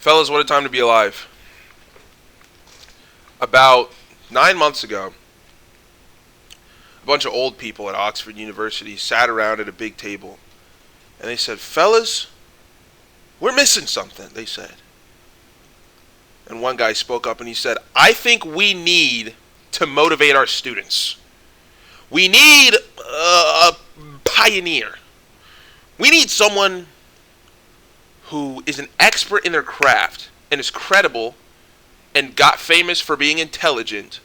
Fellas, what a time to be alive. About 9 months ago, a bunch of old people at Oxford University sat around at a big table, and they said, fellas, we're missing something, they said. And one guy spoke up and he said, I think we need to motivate our students. We need a pioneer. We need someone who is an expert in their craft and is credible and got famous for being intelligent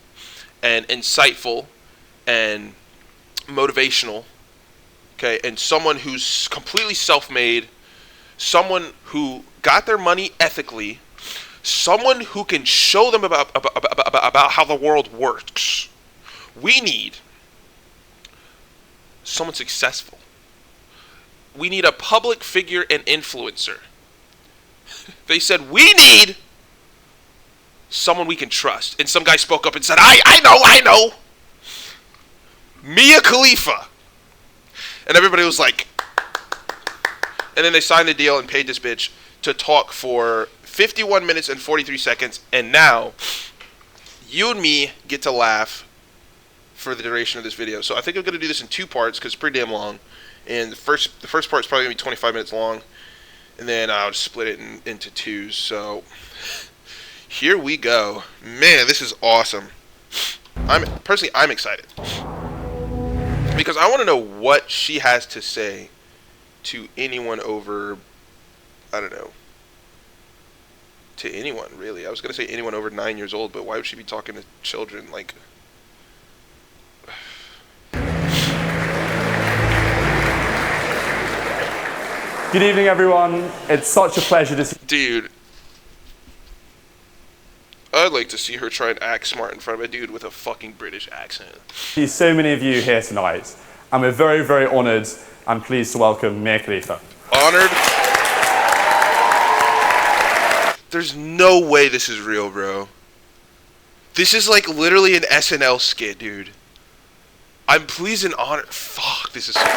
and insightful and motivational, okay, and someone who's completely self-made, someone who got their money ethically, someone who can show them about how the world works. We need someone successful. We need a public figure and influencer. They said, we need someone we can trust. And some guy spoke up and said, I know. Mia Khalifa. And everybody was like, and then they signed the deal and paid this bitch to talk for 51 minutes and 43 seconds. And now, you and me get to laugh for the duration of this video. So I think I'm going to do this in 2 parts because it's pretty damn long. And the first part is probably going to be 25 minutes long. And then I'll just split it into 2. So here we go. Man, this is awesome. I'm excited. Because I want to know what she has to say to anyone over, I don't know, to anyone, really. I was going to say anyone over 9 years old, but why would she be talking to children? Like, good evening, everyone. It's such a pleasure to see... Dude, I'd like to see her try and act smart in front of a dude with a fucking British accent. see so many of you here tonight, and we're very, very honoured and pleased to welcome Mia Khalifa. Honored? There's no way this is real, bro. This is like literally an SNL skit, dude. I'm pleased and honored. Fuck, this is so cool.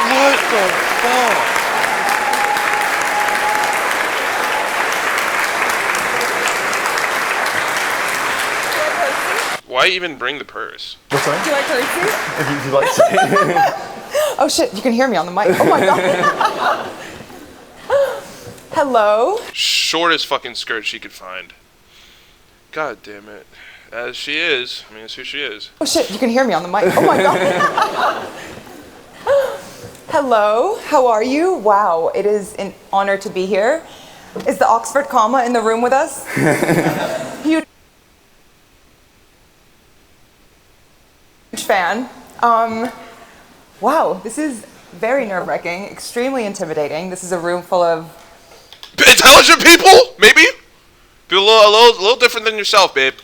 What the fuck? Why even bring the purse? What's that? Do I curtsy? If you'd like to. Oh shit, you can hear me on the mic. Oh my god. Hello. Shortest fucking skirt she could find. God damn it. As she is. I mean, that's who she is. Oh shit, you can hear me on the mic. Oh my god. Hello, how are you? Wow, it is an honor to be here. Is the Oxford comma in the room with us? Huge fan. Wow, this is very nerve-wracking, extremely intimidating. This is a room full of intelligent people, maybe? Be a little different than yourself, babe.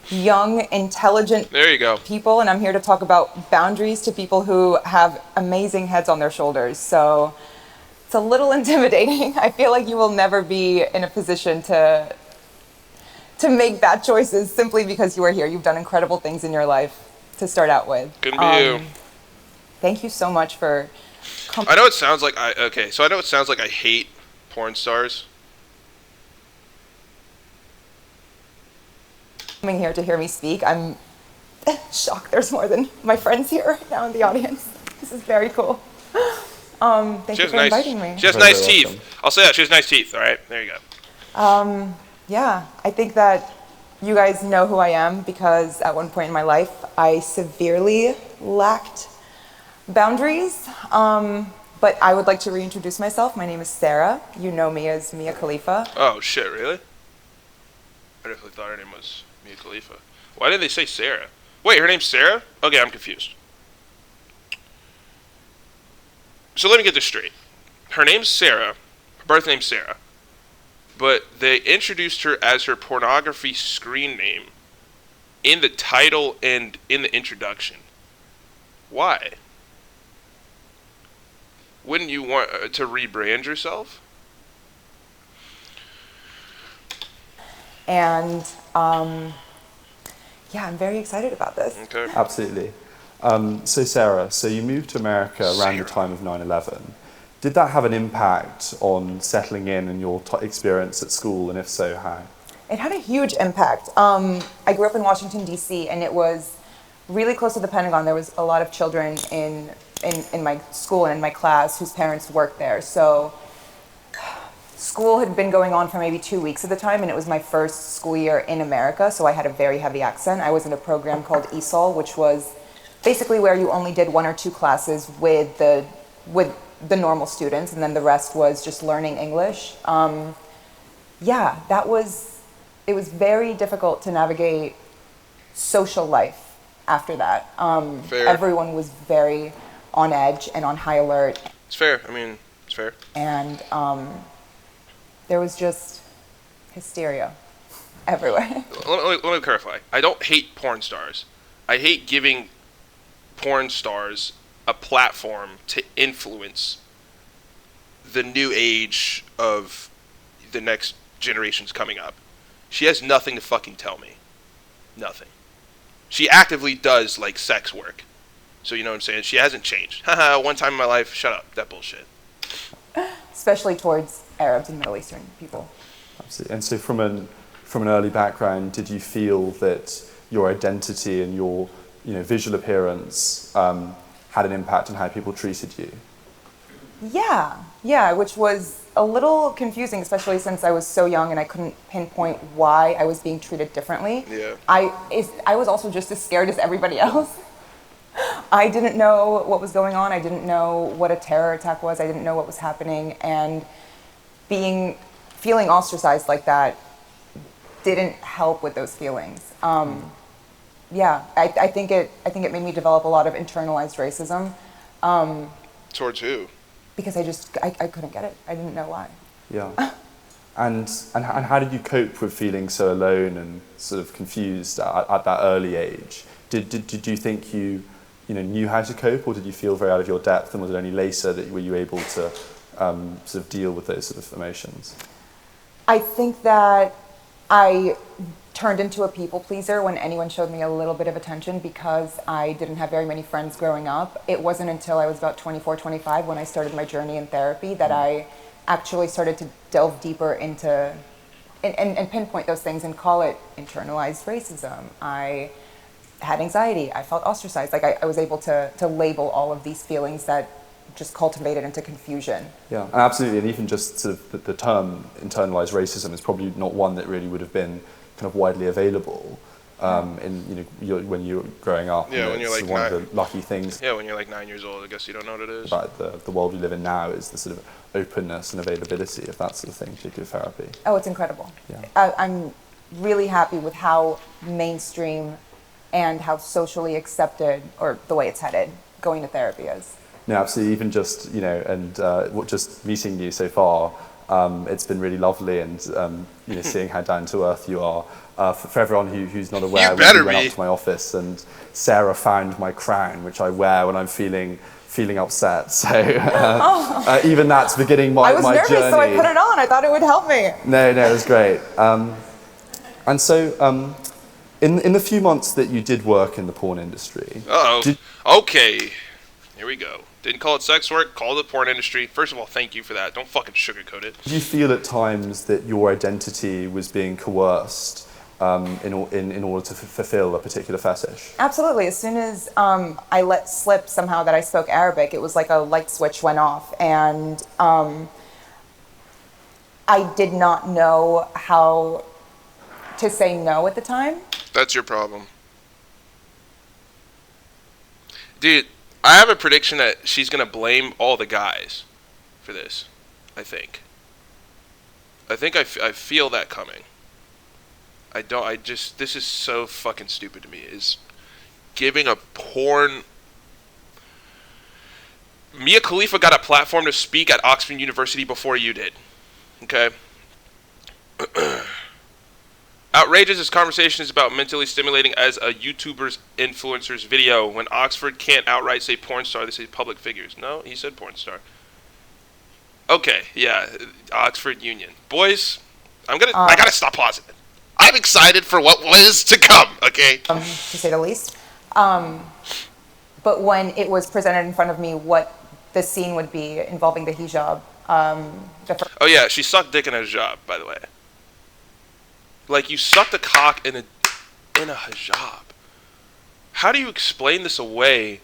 young, intelligent There you go. people, and I'm here to talk about boundaries to people who have amazing heads on their shoulders. So it's a little intimidating. I feel like you will never be in a position to make bad choices simply because you are here. You've done incredible things in your life to start out with. Couldn't be you. Thank you so much for I know it sounds like I know it sounds like I hate porn stars. coming here to hear me speak. I'm shocked there's more than my friends here right now in the audience. This is very cool. Thank you for inviting me. She has nice teeth. I'll say that. She has nice teeth. All right. There you go. Yeah, I think that you guys know who I am because at one point in my life, I severely lacked boundaries. But I would like to reintroduce myself. My name is Sara. You know me as Mia Khalifa. Oh, shit. Really? I definitely thought her name was Mia Khalifa. Why did they say Sara? Wait, her name's Sara? Okay, I'm confused. So let me get this straight. Her name's Sara. Her birth name's Sara. But they introduced her as her pornography screen name in the title and in the introduction. Why? Wouldn't you want to rebrand yourself? And yeah, I'm very excited about this. Okay. Absolutely. So Sarah, so you moved to America around the time of 9/11. Did that have an impact on settling in and your experience at school, and if so, how? It had a huge impact. I grew up in Washington, D.C., and it was really close to the Pentagon. There was a lot of children in my school and in my class whose parents worked there. So school had been going on for maybe 2 weeks at the time, and it was my first school year in America, so I had a very heavy accent. I was in a program called ESOL, which was basically where you only did 1 or 2 classes with the normal students, and then the rest was just learning English. It was very difficult to navigate social life after that. Fair. Everyone was very on edge and on high alert. It's fair. I mean, it's fair. And there was just hysteria everywhere. Let me clarify. I don't hate porn stars. I hate giving porn stars a platform to influence the new age of the next generations coming up. She has nothing to fucking tell me. Nothing. She actively does, like, sex work. So you know what I'm saying? She hasn't changed. Haha, one time in my life, shut up. That bullshit. Especially towards Arabs and Middle Eastern people. Absolutely. And so from an early background, did you feel that your identity and your visual appearance had an impact on how people treated you? Yeah, which was a little confusing, especially since I was so young and I couldn't pinpoint why I was being treated differently. Yeah. I was also just as scared as everybody else. I didn't know what was going on. I didn't know what a terror attack was. I didn't know what was happening, and feeling ostracized like that didn't help with those feelings. I think it made me develop a lot of internalized racism. Towards who? Because I couldn't get it. I didn't know why. Yeah. And how did you cope with feeling so alone and sort of confused at that early age? Did you think you knew how to cope, or did you feel very out of your depth, and was it only later that were you able to sort of deal with those sort of emotions? I think that I turned into a people pleaser when anyone showed me a little bit of attention, because I didn't have very many friends growing up. It wasn't until I was about 24, 25 when I started my journey in therapy that I actually started to delve deeper into and pinpoint those things and call it internalized racism. I had anxiety. I felt ostracized. Like I was able to label all of these feelings that just cultivated into confusion. Yeah, absolutely. And even just sort of the term internalized racism is probably not one that really would have been kind of widely available when you were growing up. Yeah, when you're like one of the lucky things. Yeah, when you're like 9 years old, I guess you don't know what it is. About the world we live in now is the sort of openness and availability of that sort of thing, particularly therapy. Oh, it's incredible. Yeah. I'm really happy with how mainstream and how socially accepted, or the way it's headed, going to therapy is. No, absolutely. Even just, just meeting you so far, it's been really lovely, and seeing how down to earth you are. For everyone who's not aware, we went up to my office, and Sarah found my crown, which I wear when I'm feeling upset. So even that's beginning my journey. I was nervous, so I put it on. I thought it would help me. No, it was great. And so, in the few months that you did work in the porn industry, okay, here we go. Didn't call it sex work, called it porn industry. First of all, thank you for that. Don't fucking sugarcoat it. Did you feel at times that your identity was being coerced in order to fulfill a particular fetish? Absolutely. As soon as I let slip somehow that I spoke Arabic, it was like a light switch went off, and I did not know how to say no at the time. That's your problem. Dude, I have a prediction that she's going to blame all the guys for this, I think. I feel that coming. This is so fucking stupid to me, is giving a porn... Mia Khalifa got a platform to speak at Oxford University before you did. Okay? Outrageous, this conversation is about mentally stimulating as a YouTuber's influencer's video. When Oxford can't outright say porn star, they say public figures. No, he said porn star. Okay, yeah, Oxford Union. Boys, I gotta stop pausing it. I'm excited for what is to come, okay? To say the least. But when it was presented in front of me what the scene would be involving the hijab, oh yeah, she sucked dick in a hijab, by the way. Like, you sucked a cock in a hijab. How do you explain this away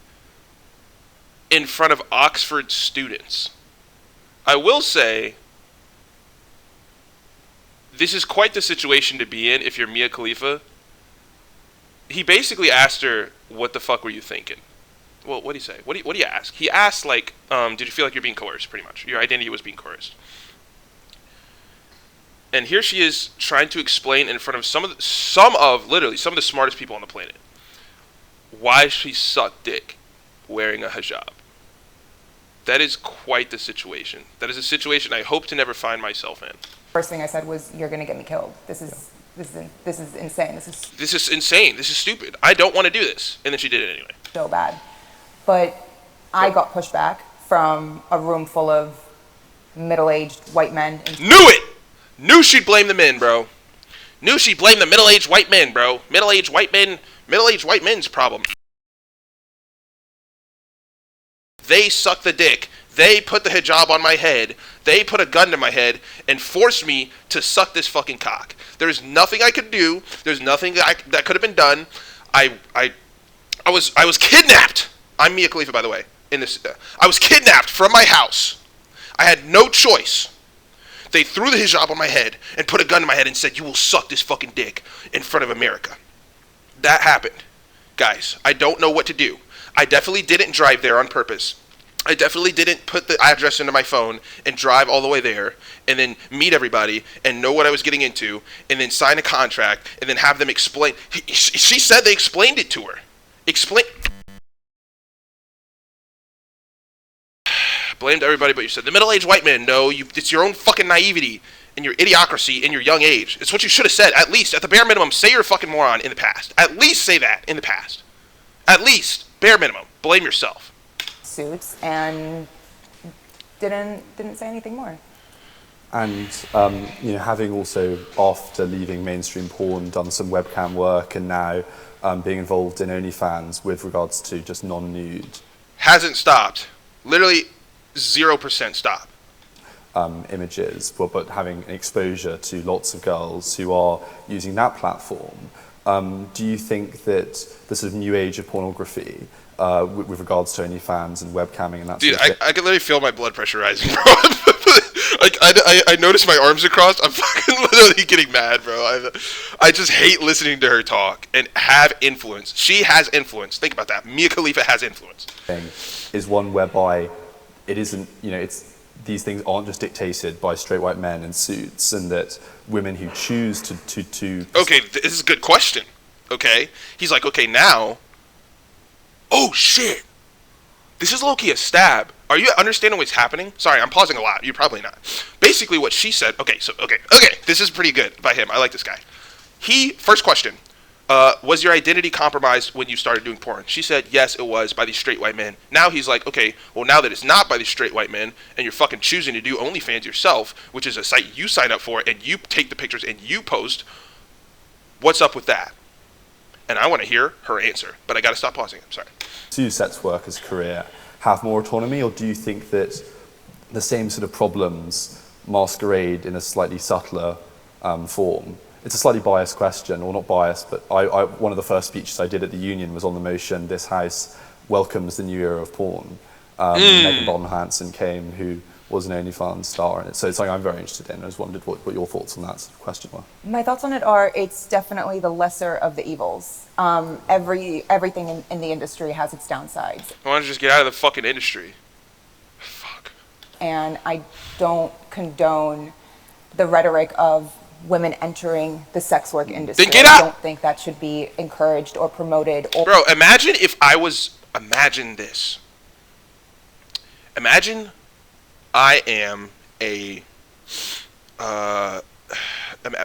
in front of Oxford students? I will say, this is quite the situation to be in if you're Mia Khalifa. He basically asked her, what the fuck were you thinking? Well, what did he say? What do you ask? He asked, like, did you feel like you're being coerced, pretty much? Your identity was being coerced. And here she is trying to explain in front of some of the smartest people on the planet why she sucked dick wearing a hijab. That is quite the situation. That is a situation I hope to never find myself in. First thing I said was, "You're gonna get me killed. This is insane. This is insane. This is stupid. I don't want to do this." And then she did it anyway. So bad. But I got pushed back from a room full of middle-aged white men. Knew it! Knew she'd blame the men, bro. Knew she'd blame the middle-aged white men, bro. Middle-aged white men's problem. They sucked the dick. They put the hijab on my head. They put a gun to my head and forced me to suck this fucking cock. There's nothing I could do. There's nothing that could have been done. I was kidnapped. I'm Mia Khalifa, by the way. I was kidnapped from my house. I had no choice. They threw the hijab on my head and put a gun to my head and said, "You will suck this fucking dick in front of America." That happened. Guys, I don't know what to do. I definitely didn't drive there on purpose. I definitely didn't put the address into my phone and drive all the way there and then meet everybody and know what I was getting into and then sign a contract and then have them explain. She said they explained it to her. Blamed everybody but you said. The middle-aged white men, no, it's your own fucking naivety and your idiocracy in your young age. It's what you should have said. At least, at the bare minimum, say you're a fucking moron in the past. At least say that in the past. At least, bare minimum, blame yourself. Suits and didn't say anything more. And having also, after leaving mainstream porn, done some webcam work and now being involved in OnlyFans with regards to just non-nude. Hasn't stopped. Literally 0% stop. Images, but having exposure to lots of girls who are using that platform. Do you think that the sort of new age of pornography, with regards to OnlyFans and webcamming and that Dude, sort of thing? I can literally feel my blood pressure rising, bro. Like, I noticed my arms are crossed. I'm fucking literally getting mad, bro. I just hate listening to her talk and have influence. She has influence. Think about that. Mia Khalifa has influence. Is one whereby it isn't, these things aren't just dictated by straight white men in suits, and that women who choose to Okay, this is a good question. Okay? He's like, okay, now, oh shit, this is low-key a stab. Are you understanding what's happening? Sorry, I'm pausing a lot. You're probably not. Basically what she said, okay, this is pretty good by him. I like this guy. First question, was your identity compromised when you started doing porn? She said, yes, it was, by these straight white men. Now he's like, okay, well, now that it's not by these straight white men, and you're fucking choosing to do OnlyFans yourself, which is a site you sign up for, and you take the pictures and you post, what's up with that? And I want to hear her answer, but I got to stop pausing. I'm sorry. Do sex workers' career have more autonomy, or do you think that the same sort of problems masquerade in a slightly subtler form? It's a slightly biased question, or not biased, but one of the first speeches I did at the union was on the motion, this house welcomes the new era of porn. Megan Bonham Hansen came, who was an OnlyFans star in it. So it's something I'm very interested in. I just wondered what your thoughts on that sort of question were. My thoughts on it are, it's definitely the lesser of the evils. Everything in the industry has its downsides. Why don't you just get out of the fucking industry? Fuck. And I don't condone the rhetoric of women entering the sex work industry. Then get out! I don't think that should be encouraged or promoted. Bro, imagine imagine this. Imagine I am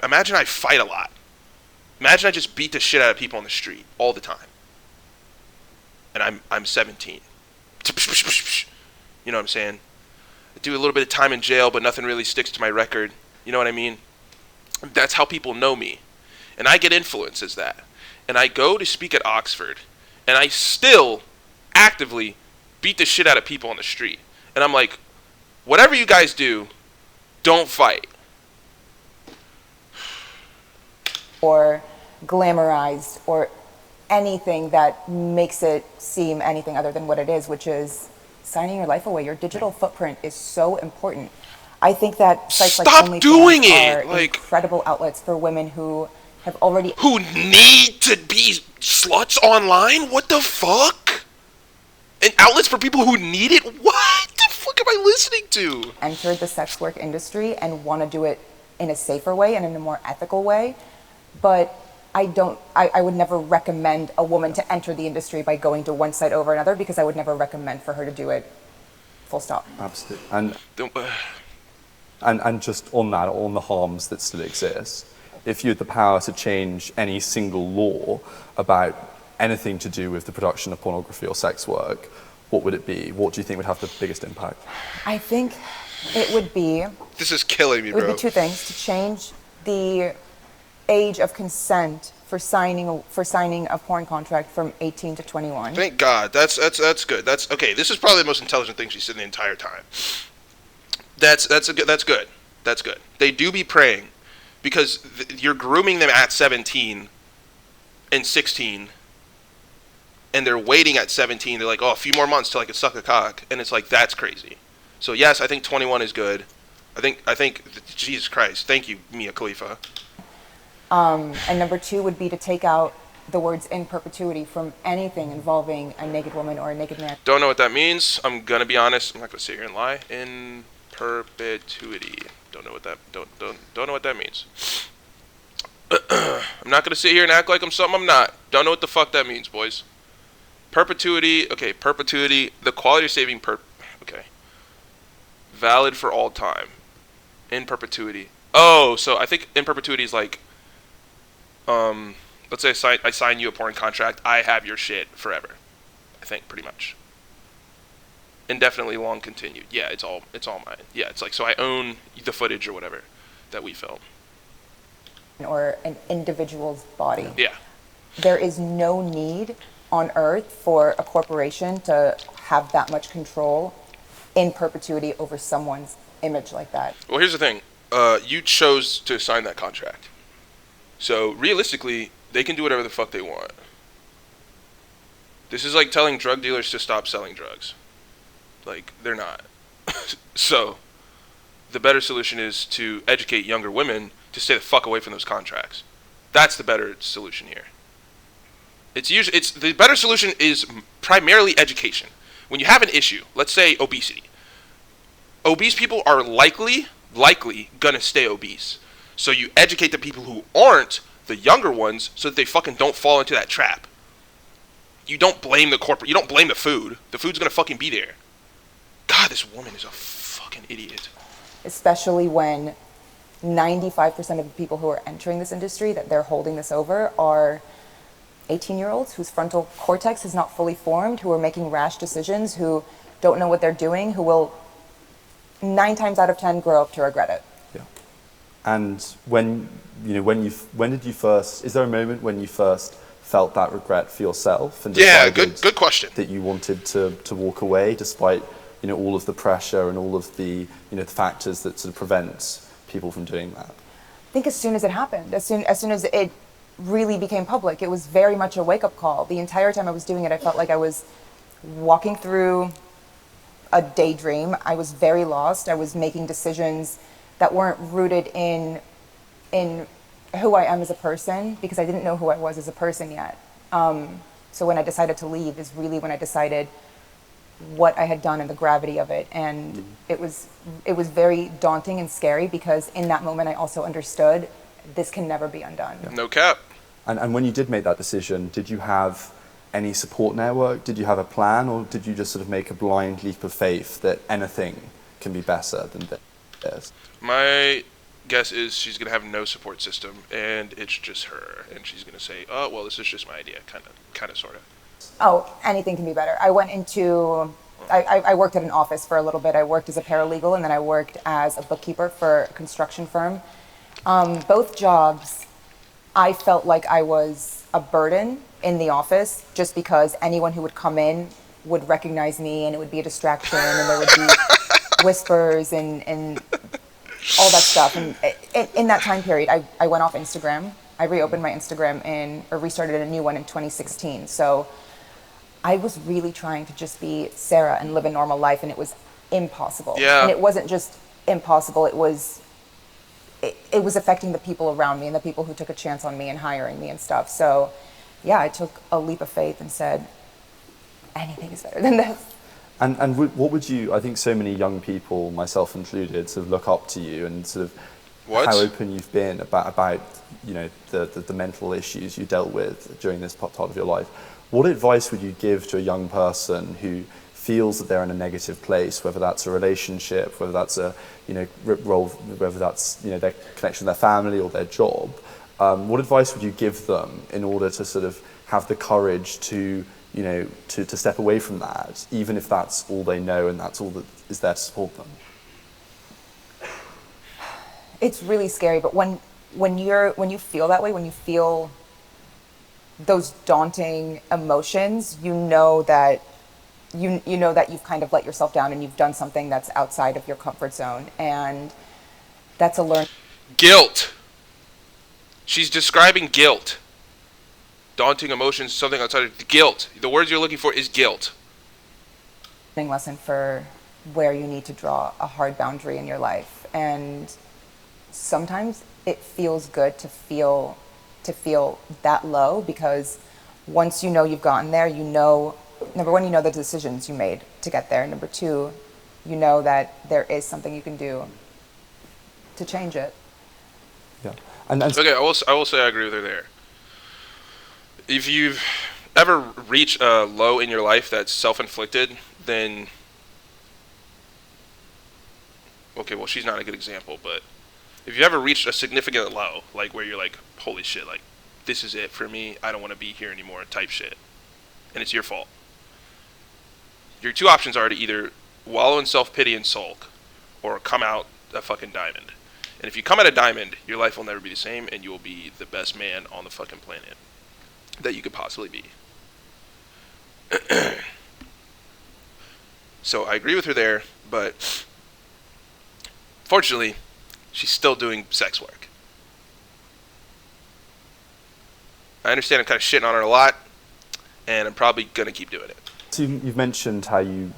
imagine I fight a lot. Imagine I just beat the shit out of people on the street all the time. And I'm 17. You know what I'm saying? I do a little bit of time in jail, but nothing really sticks to my record. You know what I mean? That's how people know me. And I get influence as that. And I go to speak at Oxford. And I still actively beat the shit out of people on the street. And I'm like, whatever you guys do, don't fight. Or glamorized, or anything that makes it seem anything other than what it is, which is signing your life away. Your digital footprint is so important. I think that sites like OnlyFans are incredible outlets for women who have already... Who need to be sluts online? What the fuck? And outlets for people who need it? What the fuck am I listening to? Entered the sex work industry and want to do it in a safer way and in a more ethical way. But I would never recommend a woman to enter the industry by going to one site over another, because I would never recommend for her to do it, full stop. Absolutely. And just on that, on the harms that still exist, if you had the power to change any single law about anything to do with the production of pornography or sex work, what would it be? What do you think would have the biggest impact? I think it would be... This is killing me, bro. It would be two things. To change the age of consent for signing a porn contract from 18 to 21. Thank God. That's good. That's okay. This is probably the most intelligent thing she said the entire time. That's good. They do be praying, because you're grooming them at 17 and 16, and they're waiting at 17. They're like, oh, a few more months till I can suck a cock, and it's like, that's crazy. So yes, I think 21 is good. I think Jesus Christ. Thank you, Mia Khalifa. And number two would be to take out the words in perpetuity from anything involving a naked woman or a naked man. Don't know what that means. I'm gonna be honest. I'm not gonna sit here and lie. In perpetuity. Don't know what that means. I'm not gonna sit here and act like I'm something I'm not. Don't know what the fuck that means, boys. Perpetuity. Okay, perpetuity. The quality saving okay. Valid for all time. In perpetuity. Oh, so I think in perpetuity is like, let's say I sign you a porn contract. I have your shit forever. I think pretty much. Indefinitely long continued. Yeah, it's all mine. Yeah, it's like, so I own the footage or whatever that we film. Or an individual's body. Yeah. There is no need on earth for a corporation to have that much control in perpetuity over someone's image like that. Well, here's the thing. You chose to sign that contract. So realistically, they can do whatever the fuck they want. This is like telling drug dealers to stop selling drugs. Like, they're not. So the better solution is to educate younger women to stay the fuck away from those contracts. That's the better solution here. It's the better solution is primarily education. When you have an issue, let's say obesity. Obese people are likely gonna stay obese. So you educate the people who aren't, the younger ones, so that they fucking don't fall into that trap. You don't blame the corporate. You don't blame the food. The food's gonna fucking be there. God, this woman is a fucking idiot. Especially when 95% of the people who are entering this industry that they're holding this over are 18-year-olds whose frontal cortex is not fully formed, who are making rash decisions, who don't know what they're doing, who will 9 times out of 10 grow up to regret it. Yeah. And when did you first, is there a moment when you first felt that regret for yourself and decided good question, that you wanted to walk away despite all of the pressure and all of the the factors that sort of prevent people from doing that? I think as soon as it happened, as soon as it really became public, it was very much a wake-up call. The entire time I was doing it, I felt like I was walking through a daydream. I was very lost. I was making decisions that weren't rooted in who I am as a person, because I didn't know who I was as a person yet. So when I decided to leave is really when I decided what I had done and the gravity of it. And it was very daunting and scary, because in that moment I also understood this can never be undone. Yeah. No cap. And when you did make that decision, did you have any support network? Did you have a plan, or did you just sort of make a blind leap of faith that anything can be better than this? My guess is she's going to have no support system, and it's just her. And she's going to say, oh, well, this is just my idea, kind of, sort of. Oh, anything can be better. I went into... I worked at an office for a little bit. I worked as a paralegal, and then I worked as a bookkeeper for a construction firm. Both jobs, I felt like I was a burden in the office, just because anyone who would come in would recognize me and it would be a distraction and there would be whispers and all that stuff. And in that time period, I went off Instagram. I reopened my Instagram or restarted a new one in 2016. So I was really trying to just be Sara and live a normal life, and it was impossible. Yeah. And it wasn't just impossible, it was affecting the people around me and the people who took a chance on me and hiring me and stuff. So yeah, I took a leap of faith and said, anything is better than this. And what would you, I think so many young people, myself included, sort of look up to you and sort of how open you've been about you know, the mental issues you dealt with during this part of your life. What advice would you give to a young person who feels that they're in a negative place, whether that's a relationship, whether that's a, you know, role, whether that's, you know, their connection with their family or their job? What advice would you give them in order to sort of have the courage to, you know, to step away from that, even if that's all they know and that's all that is there to support them? It's really scary, but when you feel that way, when you feel those daunting emotions, you know that you've kind of let yourself down and you've done something that's outside of your comfort zone, and that's a learn. Guilt. She's describing guilt. Daunting emotions, something outside of guilt. The words you're looking for is guilt. Lesson for where you need to draw a hard boundary in your life, and sometimes it feels good to feel that low, because once you know you've gotten there, you know, number one, you know the decisions you made to get there. Number two, you know that there is something you can do to change it. Yeah. And okay, I will say I agree with her there. If you've ever reached a low in your life that's self-inflicted, then okay, well, she's not a good example, but if you ever reached a significant low, like where you're like, holy shit, like, this is it for me, I don't want to be here anymore type shit, and it's your fault, your two options are to either wallow in self-pity and sulk, or come out a fucking diamond. And if you come out a diamond, your life will never be the same, and you will be the best man on the fucking planet that you could possibly be. So I agree with her there, but fortunately, she's still doing sex work. I understand I'm kind of shitting on her a lot, and I'm probably going to keep doing it. So you've mentioned how you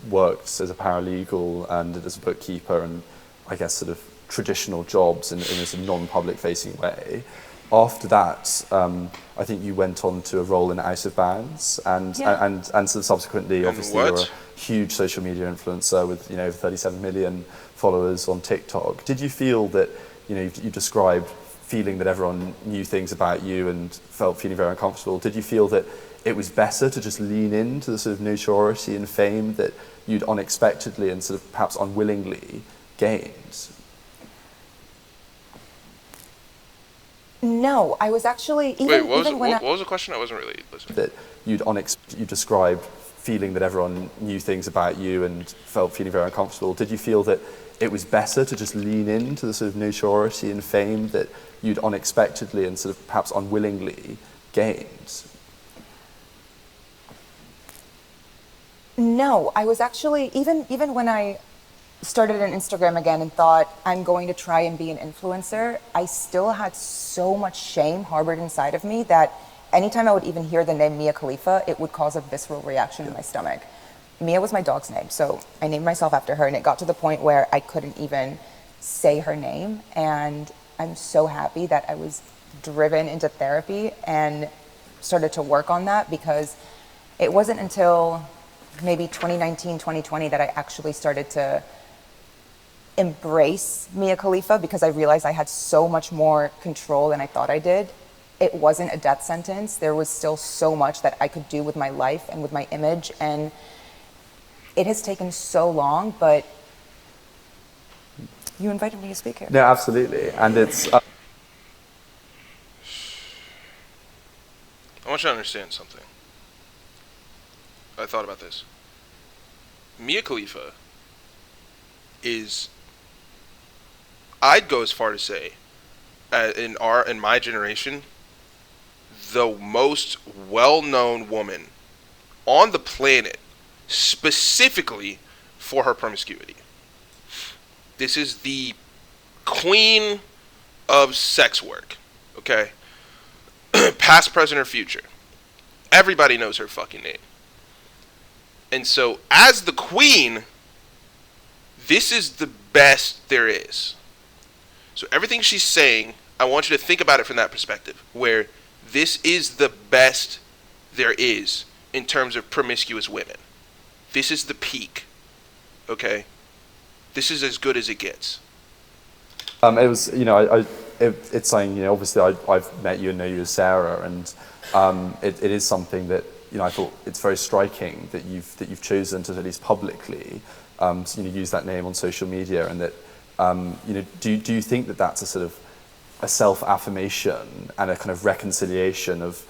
worked as a paralegal and as a bookkeeper and I guess sort of traditional jobs in a sort of non-public facing way. After that, I think you went on to a role in Out of Bounds and sort of subsequently, obviously, you're a huge social media influencer with over 37 million followers on TikTok. Did you feel that, you described feeling that everyone knew things about you and feeling very uncomfortable? Did you feel that it was better to just lean into the sort of notoriety and fame that you'd unexpectedly and sort of perhaps unwillingly gained? No, I was actually Wait, what was the question? I wasn't really listening. That you described feeling that everyone knew things about you and feeling very uncomfortable. Did you feel that it was better to just lean into the sort of notoriety and fame that you'd unexpectedly and sort of perhaps unwillingly gained? No, I was actually, even when I started an Instagram again and thought I'm going to try and be an influencer, I still had so much shame harbored inside of me that anytime I would even hear the name Mia Khalifa, it would cause a visceral reaction in my stomach. Mia was my dog's name, so I named myself after her, and it got to the point where I couldn't even say her name, and I'm so happy that I was driven into therapy and started to work on that, because it wasn't until maybe 2019, 2020 that I actually started to embrace Mia Khalifa, because I realized I had so much more control than I thought I did. It wasn't a death sentence. There was still so much that I could do with my life and with my image, and it has taken so long, but you invited me to speak here. No, absolutely. And it's... I want you to understand something. I thought about this. Mia Khalifa is, I'd go as far to say, in my generation, the most well-known woman on the planet specifically for her promiscuity. This is the queen of sex work, okay? Past, present, or future. Everybody knows her fucking name. And so, as the queen, this is the best there is. So everything she's saying, I want you to think about it from that perspective, where this is the best there is in terms of promiscuous women. This is the peak, okay? This is as good as it gets. It was, it's something, obviously I've met you and know you as Sara, and it is something that, I thought it's very striking that you've chosen to at least publicly, use that name on social media, and that, do you think that that's a sort of a self-affirmation and a kind of reconciliation of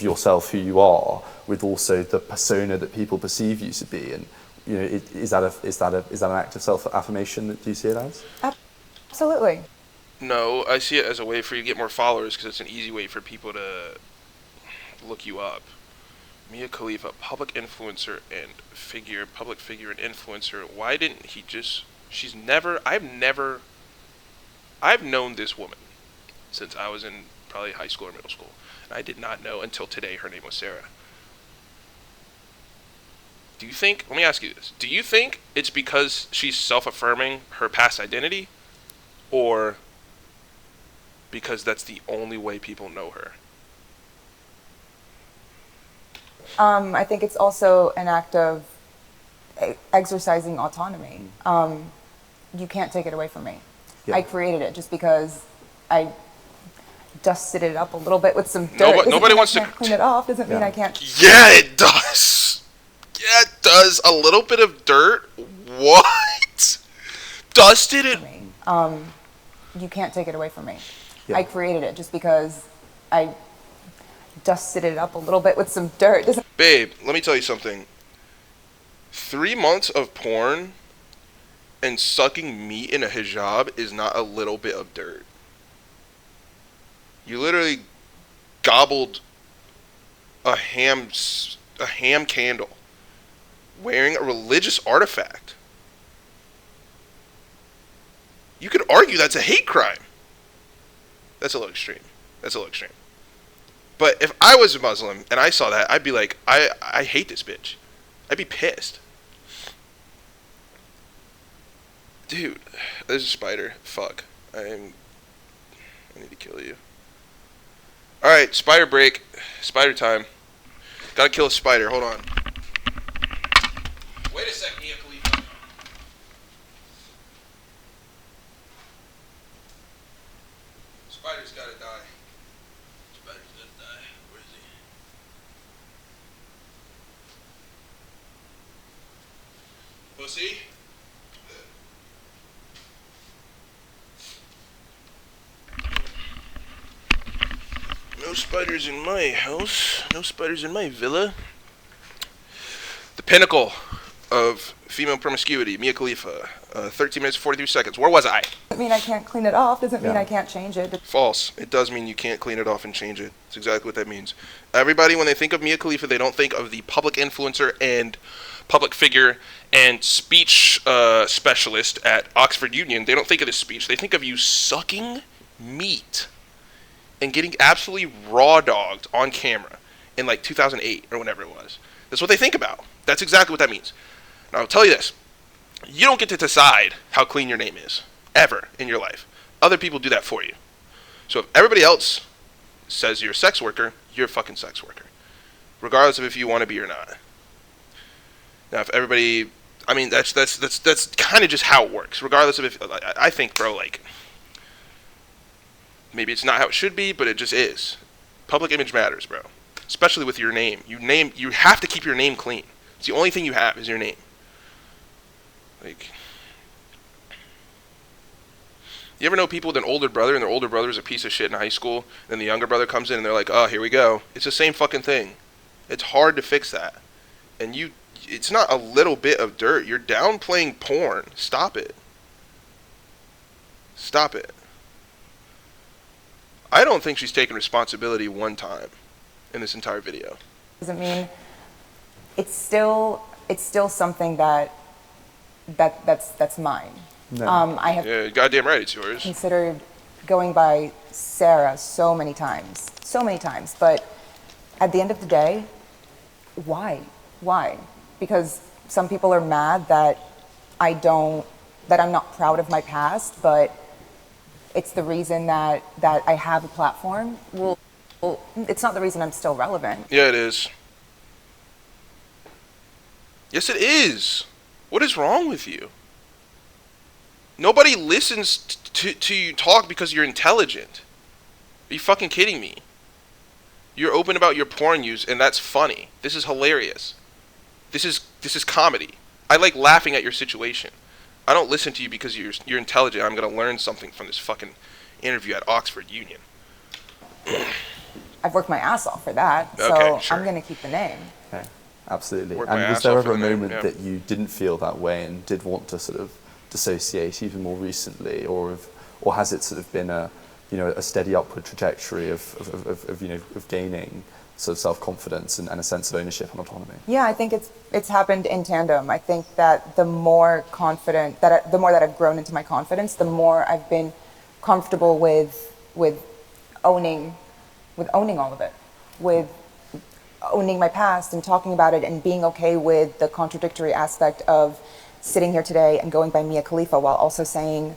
yourself, who you are, with also the persona that people perceive you to be, and is that an act of self-affirmation? Do you see it as? Absolutely. No, I see it as a way for you to get more followers, because it's an easy way for people to look you up. Mia Khalifa, public influencer and public figure and influencer. Why didn't he just? I've known this woman since I was in probably high school or middle school. And I did not know until today her name was Sara. Let me ask you this. Do you think it's because she's self-affirming her past identity, or because that's the only way people know her? I think it's also an act of exercising autonomy. You can't take it away from me. Yeah. I created it just because I dusted it up a little bit with some dirt. Nobody wants to clean it off. Doesn't mean I can't. Yeah, it does. Yeah, it does. A little bit of dirt. What? Dusted it. You can't take it away from me. Yeah. I created it just because I dusted it up a little bit with some dirt. Babe, let me tell you something. 3 months of porn and sucking meat in a hijab is not a little bit of dirt. You literally gobbled a ham candle wearing a religious artifact. You could argue that's a hate crime. That's a little extreme. But if I was a Muslim and I saw that, I'd be like, I hate this bitch. I'd be pissed. Dude, there's a spider. Fuck. I need to kill you. Alright, spider break. Spider time. Gotta kill a spider. Hold on. Wait a second, Mia Khalifa. Spider's gotta die. Spider's gotta die. Where is he? Pussy? No spiders in my house. No spiders in my villa. The pinnacle of female promiscuity, Mia Khalifa. 13 minutes, 43 seconds. Where was I? Doesn't mean I can't clean it off. Doesn't mean I can't change it. False. It does mean you can't clean it off and change it. That's exactly what that means. Everybody, when they think of Mia Khalifa, they don't think of the public influencer and public figure and speech specialist at Oxford Union. They don't think of this speech. They think of you sucking meat and getting absolutely raw dogged on camera in like 2008 or whenever it was. That's what they think about. That's exactly what that means. Now, I'll tell you this. You don't get to decide how clean your name is, ever in your life. Other people do that for you. So if everybody else says you're a sex worker, you're a fucking sex worker, regardless of if you want to be or not. Now, if everybody, I mean, that's kind of just how it works. Regardless of if, I think, bro, like, maybe it's not how it should be, but it just is. Public image matters, bro. Especially with your name. You have to keep your name clean. It's the only thing you have is your name. Like, you ever know people with an older brother and their older brother is a piece of shit in high school, and then the younger brother comes in and they're like, oh, here we go. It's the same fucking thing. It's hard to fix that. And it's not a little bit of dirt. You're downplaying porn. Stop it. Stop it. I don't think she's taken responsibility one time in this entire video. Doesn't mean it's still it's still something that's mine. No. I have Yeah, goddamn right, it's yours. considered going by Sara so many times, but at the end of the day, why? Because some people are mad that I'm not proud of my past, but it's the reason that I have a platform. Well, it's not the reason I'm still relevant. Yeah, it is. Yes, it is. What is wrong with you? Nobody listens to you talk because you're intelligent. Are you fucking kidding me? You're open about your porn use, and that's funny. This is hilarious. This is comedy. I like laughing at your situation. I don't listen to you because you're intelligent. I'm gonna learn something from this fucking interview at Oxford Union. I've worked my ass off for that, so Okay, sure. I'm gonna keep the name. Okay, absolutely. Work my And was ass there off ever for a the name, moment yeah. that you didn't feel that way and did want to sort of dissociate even more recently, or has it sort of been a steady upward trajectory of gaining sort of self-confidence and a sense of ownership and autonomy? Yeah, I think it's happened in tandem. I think that the more that I've grown into my confidence, the more I've been comfortable with owning all of it, with owning my past and talking about it and being okay with the contradictory aspect of sitting here today and going by Mia Khalifa while also saying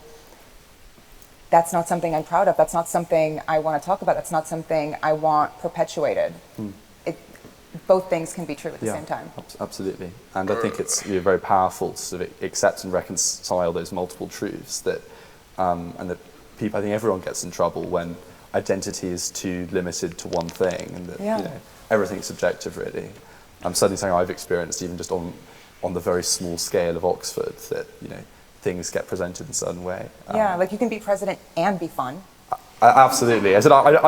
that's not something I'm proud of. That's not something I want to talk about. That's not something I want perpetuated. Both things can be true at the same time. Absolutely. And I think it's very powerful to sort of accept and reconcile those multiple truths that, and that people, I think everyone gets in trouble when identity is too limited to one thing, and that everything's subjective really. Certainly something I've experienced even just on the very small scale of Oxford, that things get presented in a certain way. Like you can be president and be fun. Absolutely. I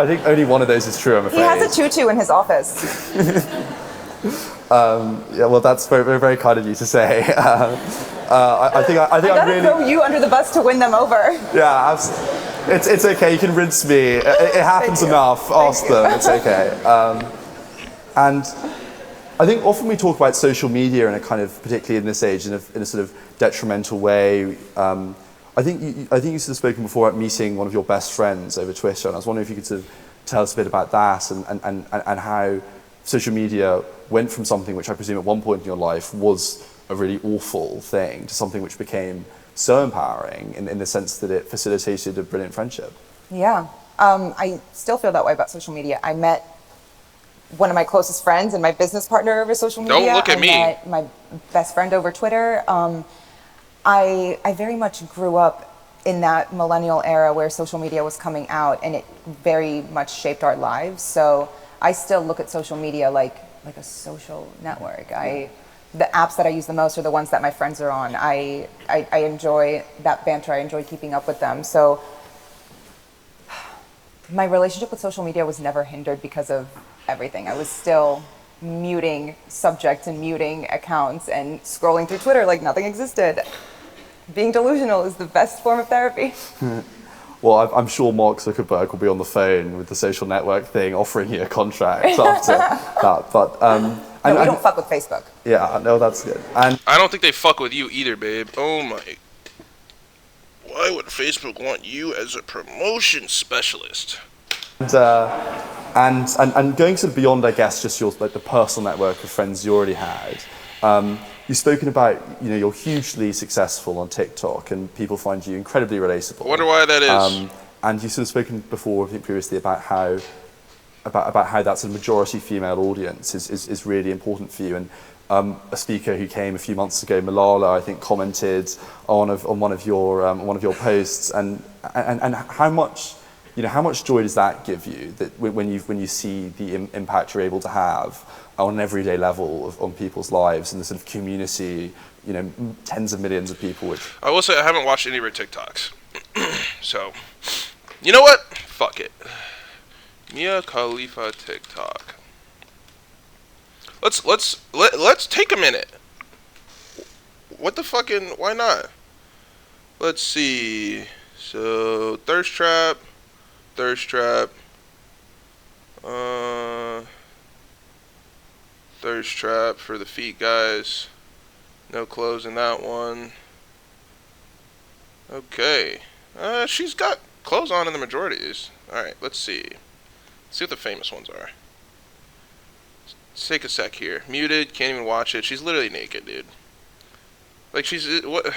think only one of those is true, I'm afraid. He has a tutu in his office. Yeah, well, that's very, very, very kind of you to say. I think I gotta I'm really throw you under the bus to win them over. Yeah, it's okay. You can rinse me. It happens enough. Ask them. It's okay. And I think often we talk about social media in a kind of, particularly in this age, in a sort of detrimental way. I think you sort of spoken before about meeting one of your best friends over Twitter, and I was wondering if you could sort of tell us a bit about that and how social media went from something which I presume at one point in your life was a really awful thing to something which became so empowering in the sense that it facilitated a brilliant friendship. Yeah, I still feel that way about social media. I met one of my closest friends and my business partner over social media. Don't look at me. I met my best friend over Twitter. I very much grew up in that millennial era where social media was coming out, and it very much shaped our lives. So I still look at social media like a social network. The apps that I use the most are the ones that my friends are on. I enjoy that banter. I enjoy keeping up with them. So my relationship with social media was never hindered because of everything. I was still muting subjects and muting accounts and scrolling through Twitter like nothing existed. Being delusional is the best form of therapy. Well, I'm sure Mark Zuckerberg will be on the phone with the social network thing, offering you a contract after that. But no, we don't fuck with Facebook. Yeah, no, that's good. And I don't think they fuck with you either, babe. Oh my. Why would Facebook want you as a promotion specialist? And going sort of beyond, I guess, just your the personal network of friends you already had. You've spoken about, you're hugely successful on TikTok and people find you incredibly relatable. I wonder why that is. And you've sort of spoken before, I think previously, about how that sort of majority female audience is really important for you. And a speaker who came a few months ago, Malala, I think, commented on one of your posts, and how much joy does that give you, that when you see the impact you're able to have on an everyday level on people's lives and the sort of community, tens of millions of people. Which I will say I haven't watched any of her TikToks, so you know what? Fuck it. Mia Khalifa TikTok. Let's take a minute. What the fucking? Why not? Let's see. So thirst trap. Thirst trap for the feet, guys. No clothes in that one. Okay. She's got clothes on in the majority of these. Alright, let's see. Let's see what the famous ones are. Let's take a sec here. Muted, can't even watch it. She's literally naked, dude. Like, she's... what?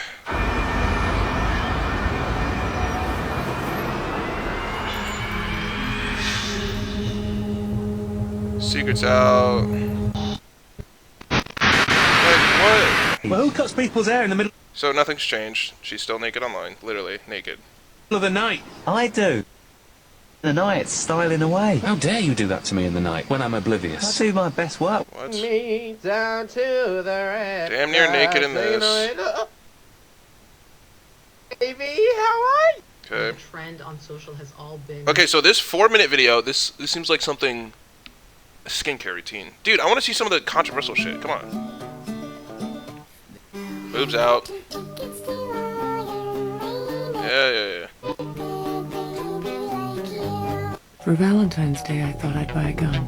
Secrets out. Like, what? Well, who cuts people's hair in the middle So nothing's changed. She's still naked online. Literally, naked. of the night? I do. The night, styling away. How dare you do that to me in the night when I'm I oblivious? do my best work. What? Me down to the red. Damn near naked in this. Baby, how are you? Okay. The trend on social has all been... Okay, so this 4-minute video, this seems like something... a skincare routine. Dude, I want to see some of the controversial shit. Come on. Boobs out. Yeah. For Valentine's Day, I thought I'd buy a gun.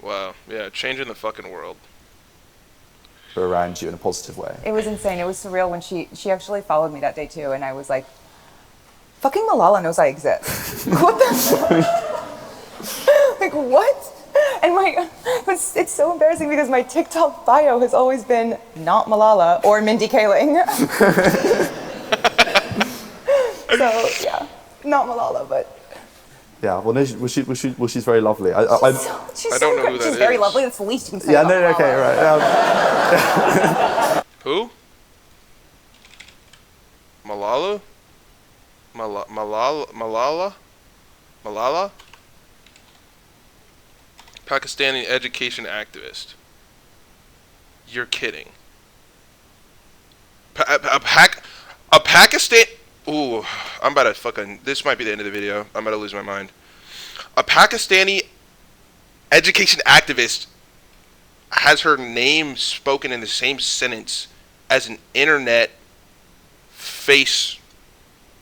Wow. Yeah, changing the fucking world. Around you in a positive way. It was insane. It was surreal when she actually followed me that day too, and I was like, fucking Malala knows I exist. What the like what? And it's so embarrassing because my TikTok bio has always been not Malala or Mindy Kaling. So yeah, not Malala, but Yeah, well, no, she's very lovely. she's I so don't know who great. that She's very is. lovely. That's the least you can say. Yeah, about no, okay, Malala. right. Who? Malala? Malala? Pakistani education activist. You're kidding. A Pakistan... Ooh, I'm about to fucking... This might be the end of the video. I'm about to lose my mind. A Pakistani education activist has her name spoken in the same sentence as an internet face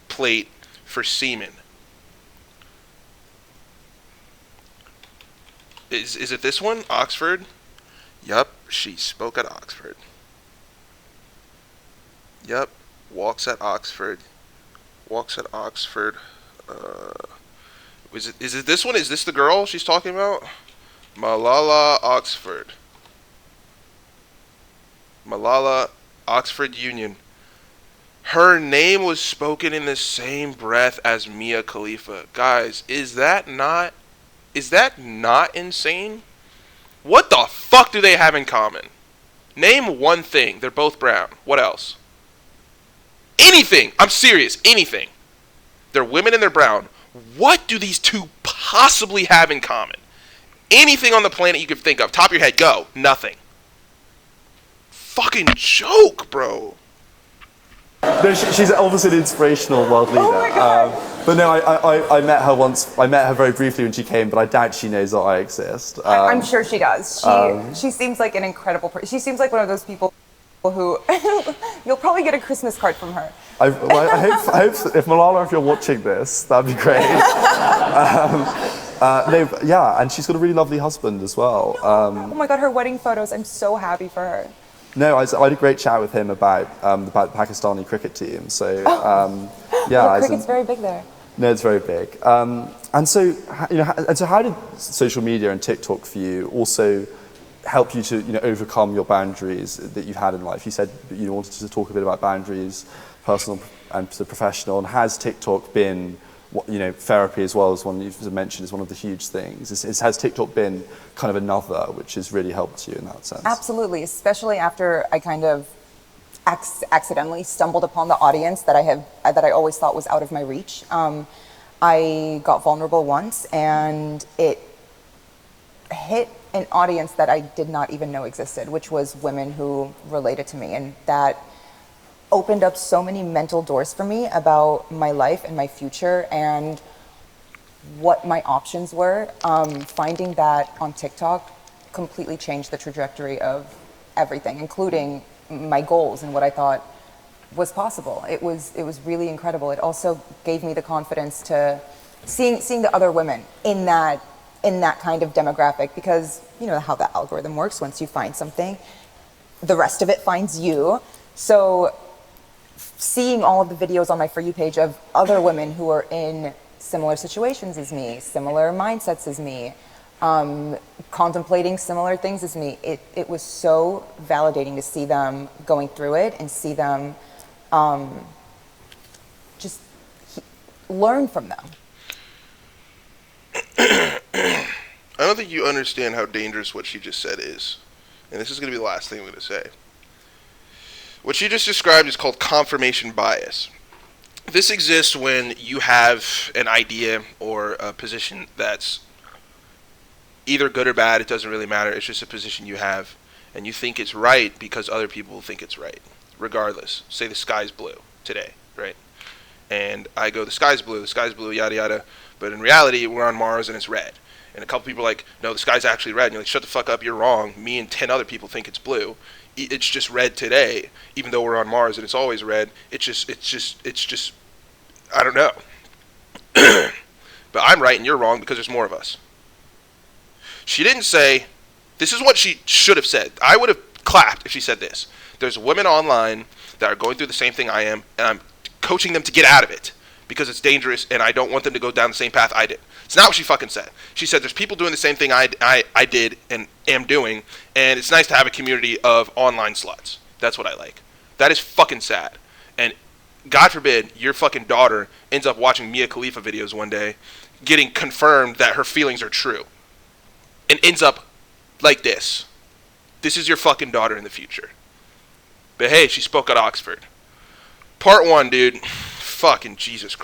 plate for semen. Is it this one? Oxford? Yup, she spoke at Oxford. Yup, walks at Oxford. Walks at Oxford. Is it this one? Is this the girl she's talking about? Malala Oxford. Malala Oxford Union. Her name was spoken in the same breath as Mia Khalifa. Guys, is that not insane? What the fuck do they have in common? Name one thing. They're both brown. What else? Anything. I'm serious. Anything. They're women and they're brown. What do these two possibly have in common? Anything on the planet you could think of. Top of your head. Go. Nothing. Fucking joke, bro. No, she's obviously an inspirational world leader. Oh my God. But no, I met her once. I met her very briefly when she came, but I doubt she knows that I exist. I'm sure she does. She seems like an incredible person. She seems like one of those people who you'll probably get a Christmas card from her. I hope so. If Malala, if you're watching this, that'd be great. Yeah, and she's got a really lovely husband as well. Oh my God, her wedding photos. I'm so happy for her. No, I had a great chat with him about the Pakistani cricket team. So yeah, Cricket's very big there. No, it's very big. And so how did social media and TikTok for you also help you to overcome your boundaries that you've had in life? You said you wanted to talk a bit about boundaries, personal and professional. And has TikTok been therapy as well as one you've mentioned is one of the huge things? Has TikTok been kind of another which has really helped you in that sense? Absolutely, especially after I kind of accidentally stumbled upon the audience that I always thought was out of my reach. I got vulnerable once, and it hit an audience that I did not even know existed, which was women who related to me, and that opened up so many mental doors for me about my life and my future and what my options were. Finding that on TikTok completely changed the trajectory of everything, including my goals and what I thought was possible. It was really incredible. It also gave me the confidence to seeing the other women in that in that kind of demographic, because you know how the algorithm works. Once you find something, the rest of it finds you. So seeing all of the videos on my For You page of other women who are in similar situations as me, similar mindsets as me, contemplating similar things as me, it was so validating to see them going through it and see them just learn from them. I don't think you understand how dangerous what she just said is. And this is going to be the last thing I'm going to say. What she just described is called confirmation bias. This exists when you have an idea or a position that's either good or bad. It doesn't really matter. It's just a position you have. And you think it's right because other people think it's right. Regardless. Say the sky's blue today, right? And I go, the sky's blue, yada yada. But in reality, we're on Mars and it's red. And a couple people are like, no, the sky's actually red. And you're like, shut the fuck up, you're wrong. Me and 10 other people think it's blue. It's just red today, even though we're on Mars and it's always red. It's just, I don't know. But I'm right and you're wrong because there's more of us. She didn't say, this is what she should have said. I would have clapped if she said this. There's women online that are going through the same thing I am, and I'm coaching them to get out of it because it's dangerous and I don't want them to go down the same path I did. It's not what she fucking said. She said there's people doing the same thing I did and am doing, and it's nice to have a community of online sluts. That's what I like. That is fucking sad. And God forbid your fucking daughter ends up watching Mia Khalifa videos one day, getting confirmed that her feelings are true, and ends up like this. This is your fucking daughter in the future. But hey, she spoke at Oxford. Part 1, dude. Fucking Jesus Christ.